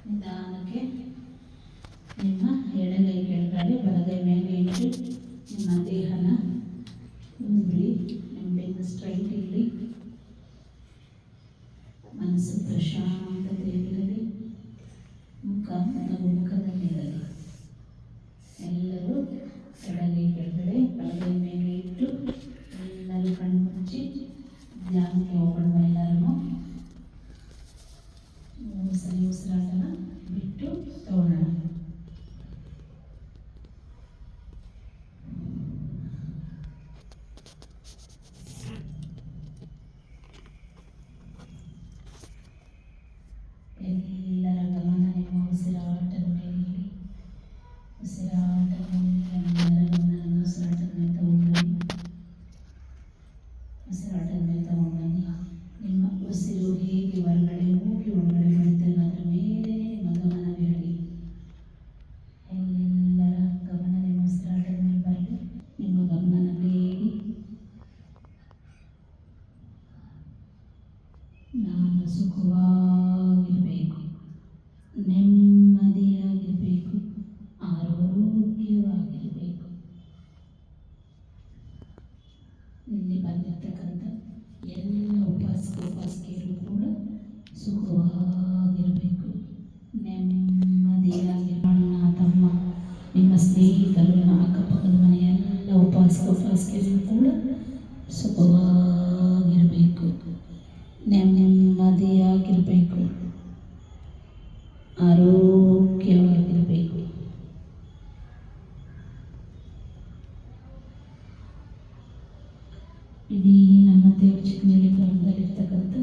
ನಿಧಾನಕ್ಕೆ ನಿಮ್ಮ ಎಡಗೈ ಕೆಳಗಡೆ ಬಲಗೈ ಮೇಲೆ ಇಟ್ಟು ನಿಮ್ಮ ದೇಹನ ಉಬ್ಬಿಡಿ. ನಿಮ್ಮ ಬೆನ್ನು ಸ್ಟ್ರೈಟ್ ಇರಲಿ, ಮನಸ್ಸು ಪ್ರಶಾಂತತೆಯಾಗಿರಲಿ, ಮುಖದಲ್ಲಿರಲಿ. ಎಲ್ಲರೂ ಎಡಗೈ ಕೆಳಗಡೆ ಬಲಗೈ ಮೇಲೆ ಇಟ್ಟು ಎಲ್ಲರೂ ಕಣ್ಣು ಮುಚ್ಚಿ ಧ್ಯಾನಕ್ಕೆ ಹೋಗೋಣ. ಎಲ್ಲರೂ ಸರಿ ಉಸಿರಾಟನ ಬಿಟ್ಟು ತಗೊಳ್ಳೋಣ. ಎಲ್ಲರ ಗಮನ ನಿಮ್ಮ ಉಸಿರಾಟದ ಮೇಲೆ ಇಡಿ. ಉಸಿರಾಟದ ಮೇಲೆ ಎಲ್ಲರ ಗಮನ ನಿಮ್ಮ ಉಸಿರಾಟದ ಮೇಲೆ ತಗೊಂಡ್ಬನ್ನಿ. ಉಸಿರಾಟದ ಮೇಲೆ ತಗೊಂಡ್ಬನ್ನಿ. ನಿಮ್ಮ ಉಸಿರು ಹೇಗೆ ಹೊರಗಡೆ ಹೋಗಿ ಒಳಗಡೆ ಬರುತ್ತಲ್ಲ ಅದರ ಮೇಲೆ ನಿಮ್ಮ ಗಮನವಿರಲಿ. ಎಲ್ಲರ ಗಮನ ನಿಮ್ಮ ಉಸಿರಾಟದ ಮೇಲೆ ಬರಲಿ. ನಿಮ್ಮ ಗಮನದಲ್ಲಿ ಇಡಿ. ನಾನು ಸುಖವಾಗಿರಬೇಕು, ನೆಮ್ಮದಿಯಾಗಿರಬೇಕು, ಆರೋಗ್ಯವಾಗಿರಬೇಕು. ಇಲ್ಲಿ ಬಂದಿರ್ತಕ್ಕಂಥ ಎಲ್ಲ ಉಪಾಸಕಿಯರು ಕೂಡ ಸುಖವಾಗಿರಬೇಕು, ನೆಮ್ಮದಿಯಾಗಿ. ಅಣ್ಣ, ತಮ್ಮ, ನಿಮ್ಮ ಸ್ನೇಹಿತರು, ಅಕ್ಕಪಕ್ಕದ ಮನೆಯ ಎಲ್ಲ ಉಪಾಸಕಿಯರು ಕೂಡ ಸುಖವಾಗಿರಬೇಕು, ನೆಮ್ಮದಿಯಾಗಿರಬೇಕು, ಆರೋಗ್ಯವಾಗಿರಬೇಕು. ಇಡೀ ನಮ್ಮ ದೇವ್ರ ಚಿಕ್ಕನಳ್ಳಿ ಗ್ರಾಮದಲ್ಲಿರ್ತಕ್ಕಂಥ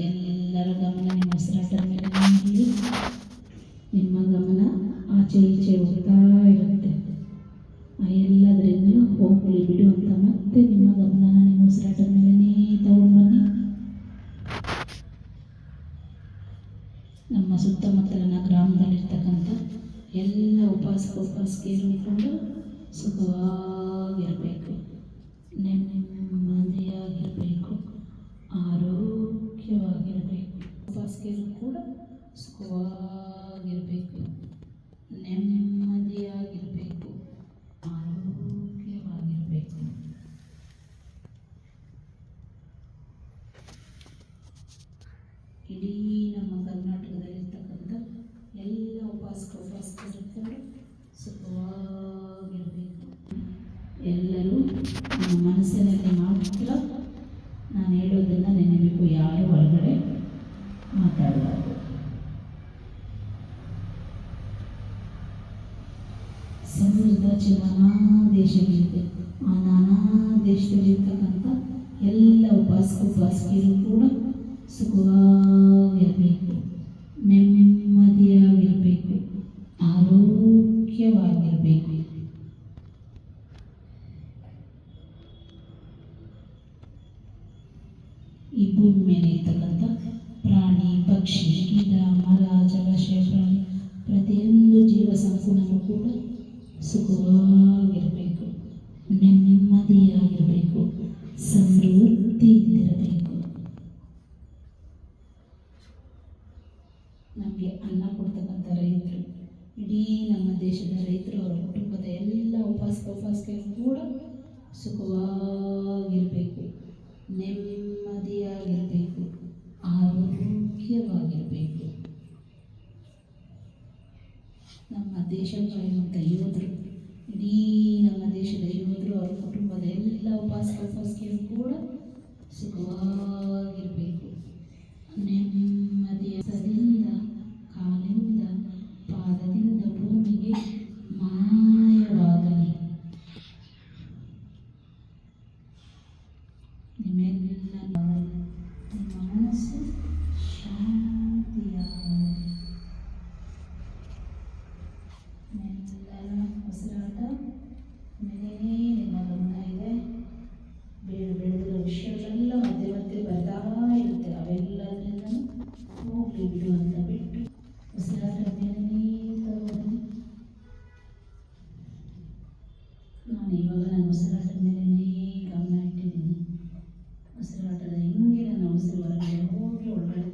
ಎಲ್ಲರ ಗಮನ ನಿಮ್ಮ ಉಸಿರಾಟದ ಮೇಲೆ ಇರಲಿ. ನಿಮ್ಮ ಗಮನ ಆಚೆ ಈಚೆ ಹೋಗ್ತಾ ಇರುತ್ತೆ. ಎಲ್ಲದರಿಂದ ಹೋಗಲಿ ಬಿಡು ಅಂತ ಮತ್ತೆ ನಿಮ್ಮ ಗಮನನ ನಿಮ್ಮ ಉಸಿರಾಟದ ಮೇಲೆ ತಗೊಂಡು ಬನ್ನಿ. ನಮ್ಮ ಸುತ್ತಮುತ್ತಲಿನ ಗ್ರಾಮದಲ್ಲಿರ್ತಕ್ಕಂಥ ಎಲ್ಲ ಉಪಾಸಕಿಯರು ಕೂಡ ಸುಖವಾಗಿರಬೇಕು, ನೆಮ್ಮದಿಯಾಗಿರಬೇಕು, ಆರೋಗ್ಯವಾಗಿರಬೇಕು. ಉಪಾಸಕಿಯರು ಕೂಡ ಸುಖವಾಗಿರಬೇಕು, ನೆಮ್ಮದಿಯಾಗಿರಬೇಕು, ಆರೋಗ್ಯವಾಗಿರಬೇಕು. ಇಡೀ ನಮ್ಮ ಕರ್ನಾಟಕದಲ್ಲಿರ್ತಕ್ಕಂಥ ಎಲ್ಲ ಉಪಾಸಕಿಯರು ಕೂಡ ಸುಖವಾಗಿರಬೇಕು. ಎಲ್ಲರೂ ನಮ್ಮ ಮನಸ್ಸಿನಲ್ಲಿ ಮಾತ್ರ ನಾನು ಹೇಳೋದನ್ನು ನೆನಬೇಕು, ಯಾರು ಹೊರಗಡೆ ಮಾತಾಡಬಾರ್ದು. ಸಮೃದ್ಧ ನಾನಾ ದೇಶಗಳಿದೆ. ಆ ನಾನಾ ದೇಶದಲ್ಲಿರ್ತಕ್ಕಂಥ ಎಲ್ಲ ಉಪಾಸಕಿಯರು ಕೂಡ ಸುಖವಾಗಿರಬೇಕು, ನೆಮ್ಮದಿಯಾಗಿರಬೇಕು, ಆರೋಗ್ಯವಾಗಿರಬೇಕು. ಈ ಭೂಮಿ ಮೇಲೆ ಇರ್ತಕ್ಕಂಥ ಪ್ರಾಣಿ, ಪಕ್ಷಿ, ಗಿಡ, ಮರ, ಜಲಾಶಯ, ಪ್ರಾಣಿ, ಪ್ರತಿಯೊಂದು ಜೀವ ಸಂಕುಲನೂ ಕೂಡ ಸುಖವಾಗಿರಬೇಕು, ನೆಮ್ಮದಿಯಾಗಿರಬೇಕು, ಸಮೃದ್ಧಿಯಿಂದಿರಬೇಕು. ನಮಗೆ ಅನ್ನ ಕೊಡ್ತಕ್ಕಂಥ ರೈತರು, ಇಡೀ ನಮ್ಮ ದೇಶದ ರೈತರು, ಅವರ ಕುಟುಂಬದ ಎಲ್ಲ ಉಪಾಸಕಿಯರು ಕೂಡ ಸುಖವಾಗಿರಬೇಕು, ನೆಮ್ಮದಿಯಾಗಿರಬೇಕು, ಆರೋಗ್ಯವಾಗಿರಬೇಕು. ನಮ್ಮ ದೇಶ ಕಾಯುವಂಥ ಯೋಧರು, ಇಡೀ ನಮ್ಮ ದೇಶದ ಯೋಧರು, ಅವರ ಕುಟುಂಬದ ಎಲ್ಲ ಉಪಾಸಕಿಯರು ಕೂಡ ಸುಖವಾಗಿರಬೇಕು, ನೆಮ್ಮದಿಯ ಸದಿಂದ ಕಾಲಿಂದ ಪಾದದಿಂದ ಭೂಮಿಗೆ ಮಾಯವಾಗಲಿ. ನಿಮ್ಮೆಲ್ಲ ನಿಮ್ಮ ಮನಸ್ಸು ಶಾಂತಿಯಾಗಲಿ. ಎಲ್ಲರ ಉಸಿರಾಟ ಮೇಲೆ ನಿಮ್ಮ ಗಮನ ಇದೆ. ಬೇಡದಿರೋ ವಿಷಯಗಳೆಲ್ಲ ಮಧ್ಯೆ ಮಧ್ಯೆ ಬರ್ತಾ ಇರುತ್ತೆ. ಅವೆಲ್ಲದರಿಂದ ಹೋಗಲಿ ಬಿಡು ಅಂತ ಬಿಟ್ಟು ಉಸಿರಾಟ ಮೇಲೆ ತಗೊಂಡು ನಾನು ಇವಾಗ ನನ್ನ ಉಸಿರಾಟದ ಮೇಲೆ ಗಮನ ಇಟ್ಟಿದ್ದೀನಿ. ಉಸಿರಾಟದ ಹಿಂಗೆ ನನ್ನ ಉಸಿರು ಹೊರಗಡೆ ಹೋಗಿ ಒಳ್ಳೊಳ್ಳೆ